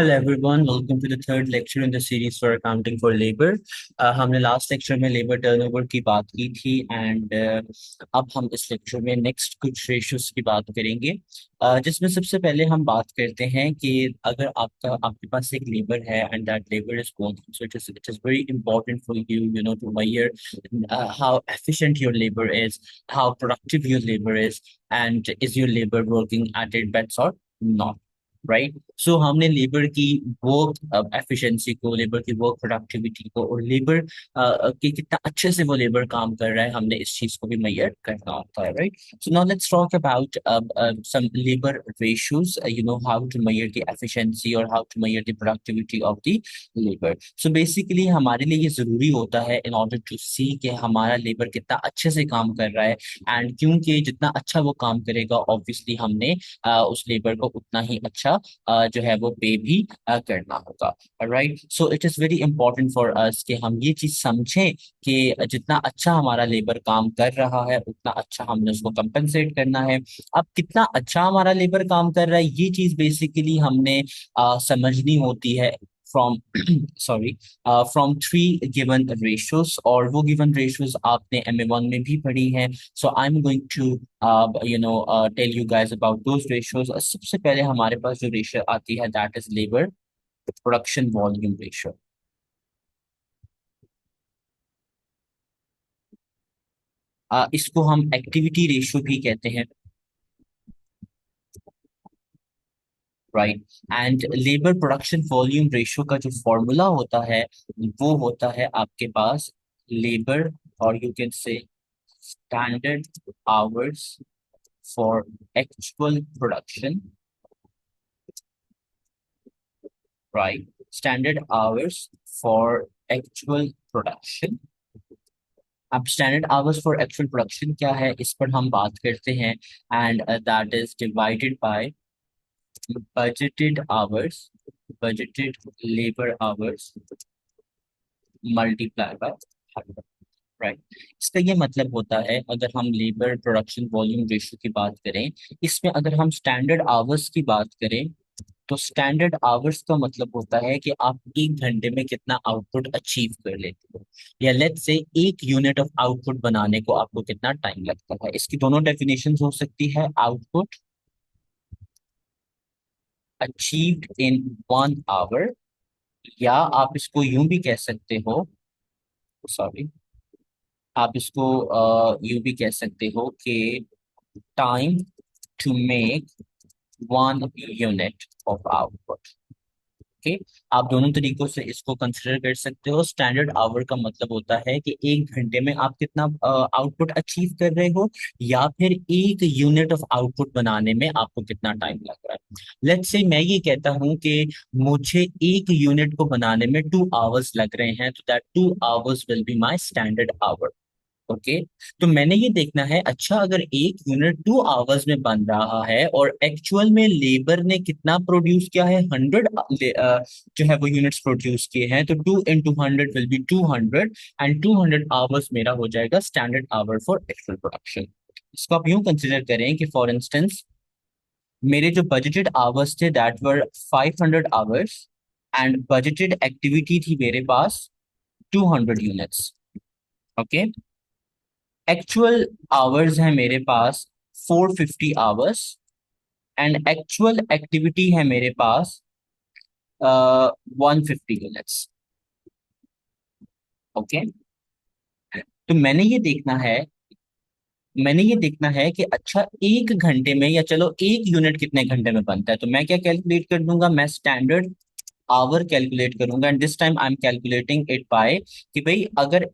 Hello everyone, welcome to the third lecture in the series for accounting for labor. हमने last lecture में labour turnover की बात की थी एंड अब हम इस लेक्चर में नेक्स्ट कुछ रेशियोज की बात करेंगे, जिसमें सबसे पहले हम बात करते हैं कि अगर आपके पास एक लेबर है and that labour is working, so it is very important for you you know to measure how efficient your labour is, how productive your labour is, and is your labour working at it best और not, right. So हमने labour की work efficiency को, labour की work productivity को और labour कि कितना अच्छे से वो लेबर काम कर रहा है, हमने इस चीज को भी मेजर करना होता है, right. So now let's talk about some labour ratios, you know how to measure the efficiency और how to measure the productivity of the labour. So basically हमारे लिए ये जरूरी होता है इन ऑर्डर टू सी कि हमारा लेबर कितना अच्छे से काम कर रहा है, एंड क्योंकि जितना अच्छा वो काम करेगा ऑब्वियसली हमने उस लेबर को उतना ही अच्छा जो है वो पे भी करना होगा, right. So it is very important for us कि हम ये चीज समझें कि जितना अच्छा हमारा लेबर काम कर रहा है उतना अच्छा हमने उसको कंपनसेट करना है। अब कितना अच्छा हमारा लेबर काम कर रहा है ये चीज बेसिकली हमने समझनी होती है from sorry from three given ratios, और वो गिवन रेशियोज आपने MA1 में भी पढ़ी हैं। So I am going to tell you guys about those ratios. सबसे पहले हमारे पास जो रेशियो आती है that is labour production volume ratio. इसको हम एक्टिविटी रेशियो भी कहते हैं, right. And labour production volume ratio का जो फॉर्मूला होता है वो होता है आपके पास लेबर, और you can say standard hours for actual production, right. Standard hours for actual production. अब standard hours for actual production क्या है इस पर हम बात करते हैं, and that is divided by budgeted hours, budgeted labor hours multiplied by 100, right. इसका ये मतलब होता है अगर हम लेबर प्रोडक्शन वॉल्यूम रेशियो की बात करें, इसमें अगर हम स्टैंडर्ड आवर्स की बात करें तो स्टैंडर्ड आवर्स का मतलब होता है कि आप एक घंटे में कितना आउटपुट अचीव कर लेते हो, या लेट्स से एक यूनिट ऑफ आउटपुट बनाने को आपको कितना टाइम लगता है। इसकी दोनों डेफिनेशन हो सकती है, आउटपुट अचीव्ड इन 1 आवर, या आप इसको यूं भी कह सकते हो, सॉरी, आप इसको यूं भी कह सकते हो कि time to make 1 unit of output. Okay, आप दोनों तरीकों से इसको कंसिडर कर सकते हो। स्टैंडर्ड आवर का मतलब होता है कि एक घंटे में आप कितना आउटपुट अचीव कर रहे हो, या फिर एक यूनिट ऑफ आउटपुट बनाने में आपको कितना टाइम लग रहा है। लेट्स से मैं ये कहता हूं कि मुझे एक यूनिट को बनाने में 2 आवर्स लग रहे हैं, तो that 2 hours will be my standard our. Okay, तो मैंने ये देखना है, अच्छा अगर एक यूनिट 2 आवर्स में बन रहा है और एक्चुअल में लेबर ने कितना प्रोड्यूस किया है, 100 जो है वो यूनिट्स प्रोड्यूस किए हैं, तो 2 into 100 will be 200, and 200 hours मेरा हो जाएगा standard hour for actual production. इसको आप यूं कंसिडर करें कि फॉर इंस्टेंस मेरे जो बजटेड आवर्स थे that were 500 hours, and budgeted activity थी मेरे पास 200 यूनिट्स। ओके, एक्चुअल आवर्स है मेरे पास 450 आवर्स, एंड एक्चुअल एक्टिविटी है मेरे पास 150 यूनिट्स। ओके, तो मैंने ये देखना है कि अच्छा एक घंटे में, या चलो एक यूनिट कितने घंटे में बनता है, तो मैं क्या कैलकुलेट कर दूंगा, मैं स्टैंडर्ड आवर कैलकुलेट करूंगा, and this time I am calculating it by कि भाई अगर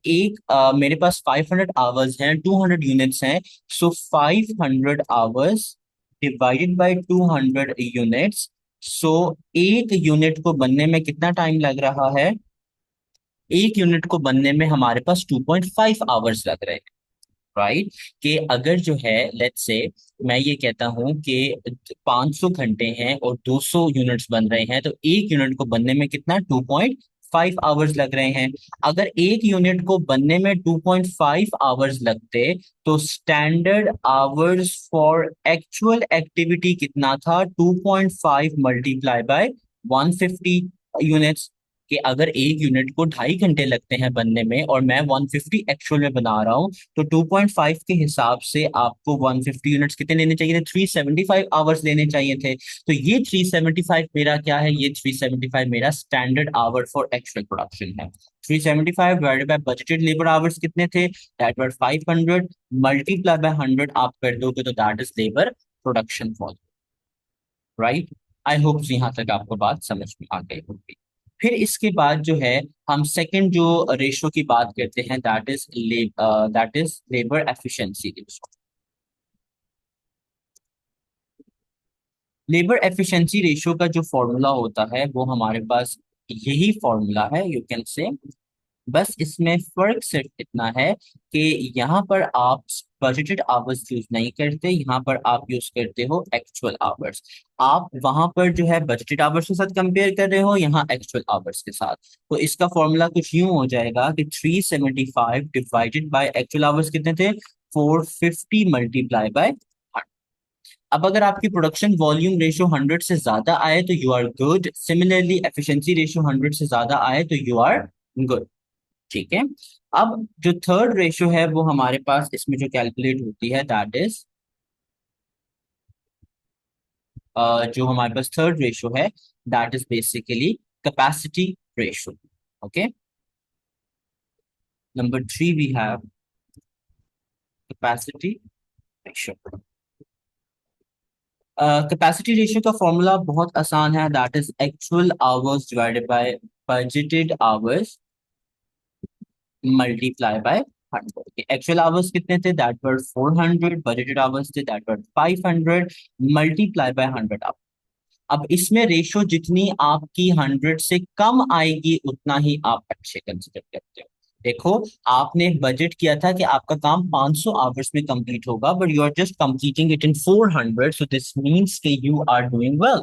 मेरे पास 500 आवर्स हैं, 200 यूनिट्स हैं, सो 500 आवर्स डिवाइडेड बाय 200 यूनिट्स, सो एक यूनिट को बनने में कितना टाइम लग रहा है, एक यूनिट को बनने में हमारे पास 2.5 आवर्स लग रहे हैं, राइट। कि अगर जो है लेट्स से मैं ये कहता हूं कि 500 घंटे हैं और 200 यूनिट्स बन रहे हैं, तो एक यूनिट को बनने में कितना 2.5 आवर्स लग रहे हैं। अगर एक यूनिट को बनने में 2.5 आवर्स लगते तो standard hours for actual activity कितना था, 2.5 मल्टीप्लाई बाय 150 यूनिट्स, कि अगर एक यूनिट को 2.5 घंटे लगते हैं बनने में और मैं 150 एक्चुअल में बना रहा हूँ, तो 2.5 के हिसाब से आपको 150 यूनिट्स कितने लेने चाहिए थे? 375 आवर्स लेने चाहिए थे। तो ये 375 मेरा क्या है? ये 375 मेरा standard hour for actual production है। 375 divided by budgeted labour hours कितने थे? दैट वर 500, मल्टीप्लाई बाय 100 आप कर दोगे तो that is labour production volume, right? I hope यहाँ तक आपको बात समझ में आ गई होगी। फिर इसके बाद जो है, हम सेकंड जो रेशो की बात करते हैं, that is labour efficiency ratio. Labour efficiency ratio का जो फॉर्मूला होता है वो हमारे पास यही फॉर्मूला है, यू कैन से। बस इसमें फर्क सिर्फ इतना है कि यहाँ पर आप बजटेड आवर्स यूज नहीं करते, यहाँ पर आप यूज करते हो एक्चुअल आवर्स। आप वहां पर जो है बजटेड आवर्स के साथ कंपेयर कर रहे हो, यहाँ एक्चुअल आवर्स के साथ। तो इसका फॉर्मूला कुछ यूं हो जाएगा कि 375 डिवाइडेड बाय एक्चुअल आवर्स कितने थे? 450 मल्टीप्लाई बाय। अब अगर आपकी प्रोडक्शन वॉल्यूम रेशियो 100 से ज्यादा आए तो you are good, similarly efficiency ratio 100 से ज्यादा आए तो यू आर गुड। ठीक है। अब जो थर्ड रेशियो है वो हमारे पास इसमें जो कैलकुलेट होती है, दैट इज जो हमारे पास थर्ड रेशियो है, that is basically capacity ratio. Okay. Number 3 we have capacity ratio. Capacity ratio का फॉर्मूला बहुत आसान है, that is actual hours divided by budgeted hours multiply by 100। Actual hours कितने थे? दैट वर 400, बजटेड आवर्स थे that were 500, multiply by 100। अब इसमें ratio जितनी आपकी 100 से कम आएगी उतना ही आप अच्छे कंसिडर करते हो। देखो, आपने बजट किया था कि आपका काम 500 आवर्स में कंप्लीट होगा, but you are just completing it in 400, so this means कि you are doing well,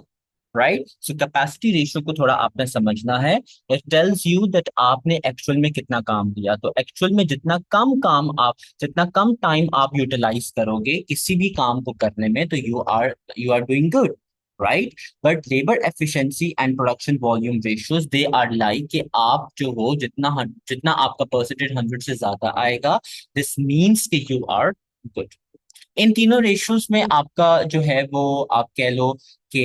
right? So capacity ratio को थोड़ा आपने समझना है। इट टेल्स यू दैट आपने एक्चुअल में कितना काम किया, तो एक्चुअल में जितना कम टाइम आप यूटिलाइज करोगे किसी भी काम को करने में, तो you are doing good, right? But labour efficiency and production volume ratios they are like कि आप जो हो जितना आपका परसेंटेज 100 से ज्यादा आएगा, दिस मीन्स कि यू आर गुड। इन तीनों रेशियोज में आपका जो है वो आप कह लो कि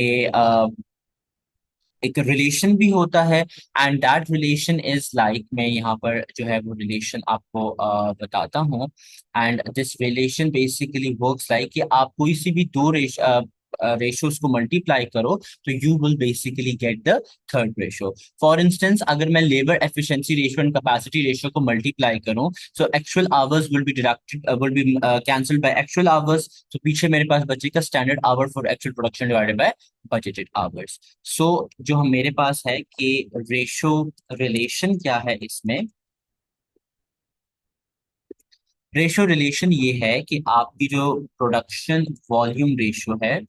एक रिलेशन भी होता है, and that relation is like, मैं यहाँ पर जो है वो रिलेशन आपको बताता हूँ। And this relation basically works like कि आप कोई सी भी दो रेशियोज को मल्टीप्लाई करो तो you will basically get the third ratio. For instance, अगर मैं labour efficiency ratio and capacity ratio को मल्टीप्लाई करूं, so actual hours will be deducted, will be cancelled by actual hours, तो पीछे मेरे पास बचेगा standard hour for actual production divided by budgeted hours. So जो हम मेरे पास है कि रेशो रिलेशन क्या है इसमें? रेशो रिलेशन ये है कि आपकी जो प्रोडक्शन वॉल्यूम रेशो है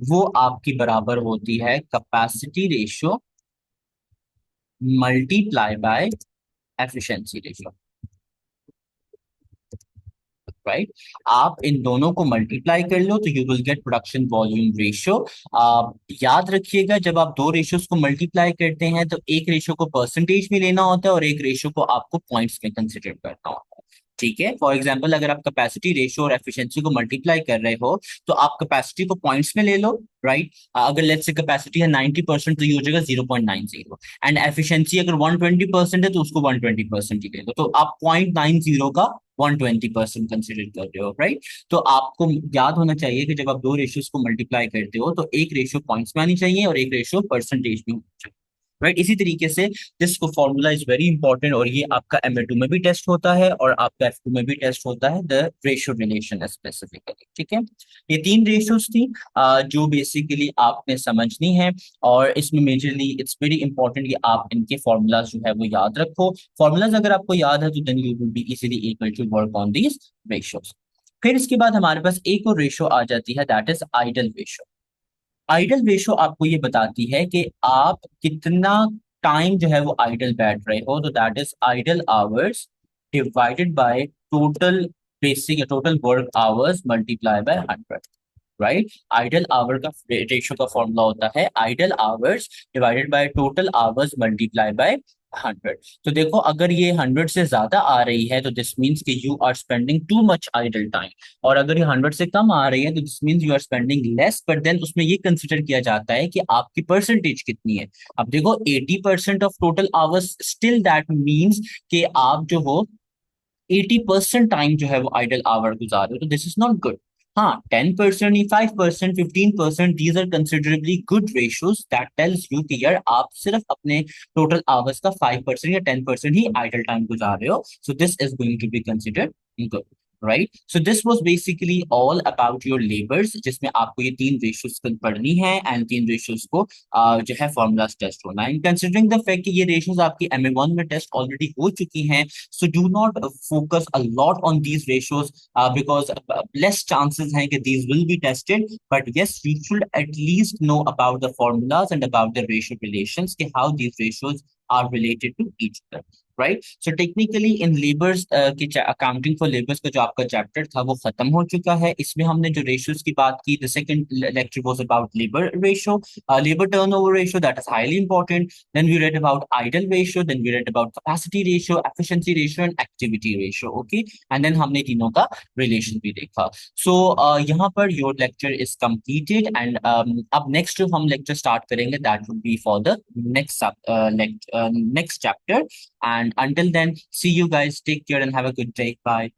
वो आपकी बराबर होती है capacity ratio multiply by efficiency ratio, right? आप इन दोनों को मल्टीप्लाई कर लो तो you will get production volume ratio. आप याद रखिएगा, जब आप दो रेशियोज को मल्टीप्लाई करते हैं तो एक रेशियो को परसेंटेज में लेना होता है और एक रेशियो को आपको पॉइंट्स में कंसिडर करना होता है। ठीक है। फॉर एग्जाम्पल, अगर आप कैपेसिटी रेशियो और एफिशिएंसी को मल्टीप्लाई कर रहे हो तो आप कैपेसिटी को पॉइंट्स में ले लो, राइट? अगर लेट्स से कैपेसिटी है 90%, तो ये हो जाएगा 0.90। एंड एफिशिएंसी अगर 120% है तो उसको 120% ही ले लो, तो आप 0.90 का 120% कंसिडर कर रहे हो, राइट? तो आपको याद होना चाहिए कि जब आप दो रेशियोज को मल्टीप्लाई करते हो तो एक रेशियो पॉइंट्स में आनी चाहिए और एक रेशियो परसेंटेज में होनी चाहिए, राइट? इसी तरीके से दिस को फॉर्मूला इज वेरी इंपॉर्टेंट, और ये आपका MA2 में भी टेस्ट होता है और आपका F2 में भी टेस्ट होता है, द रेशियो रिलेशन स्पेसिफिकली। ठीक है। ये तीन रेशियोज थी जो बेसिकली आपने समझनी है, और इसमें मेजरली इट्स वेरी इंपॉर्टेंट कि आप इनके फॉर्मूलाज जो है वो याद रखो। फॉर्मूलाज अगर आपको याद है तो then you will be easily able to work on these ratios. फिर इसके बाद हमारे पास एक और रेशियो आ जाती है, that is idle ratio. Idle ratio आपको ये बताती है कि आप कितना टाइम जो है वो आइडल बैठ रहे हो, तो that is idle hours divided by total basic total work hours multiply by 100। Right. Idle hour का रेशियो का फॉर्मूला होता है idle hours divided by total hours multiply by 100। तो देखो अगर ये 100 से ज्यादा आ रही है तो दिस मीन्स कि you are spending too much idle time, और अगर ये 100 से कम आ रही है तो this means you are spending less, but then उसमें ये कंसिडर किया जाता है कि आपकी परसेंटेज कितनी है। अब देखो 80% of total hours, still that means कि आप जो हो 80% टाइम जो है वो आइडल आवर गुजार रहे हो, तो दिस इज नॉट गुड। हाँ, 10%, 5%, 15%, these are considerably good ratios that tells you कि यार आप सिर्फ अपने टोटल आवर्स का 5% या 10% ही आइडल टाइम गुजार रहे हो, so this is going to be considered good. Right, so this was basically all about your labours, जिसमें आपको ये तीन रेशियोज पढ़नी है एंड तीन रेशियोज को जो है फॉर्मूलाज टेस्ट होना है। कंसिडरिंग द फैक्ट कि ये रेशियोज आपकी MM1 में टेस्ट ऑलरेडी हो चुकी हैं, so do not focus a lot on these ratios because less chances हैं कि these will be tested, but yes you should at least know about the formulas and about the ratio relations कि how these ratios are related to each other, right? So technically in labors के accounting for labors का जो आपका chapter था वो खत्म हो चुका है। इसमें हमने जो ratios की बात की, the second lecture was about labor ratio, labor turnover ratio, that is highly important. Then we read about idle ratio, then we read about capacity ratio, efficiency ratio and activity ratio. Okay, and then हमने तीनों का relation भी देखा। So यहाँ पर your lecture is completed and अब next जो हम lecture start करेंगे that would be for the next chapter, and until then see you guys, take care and have a good day, bye.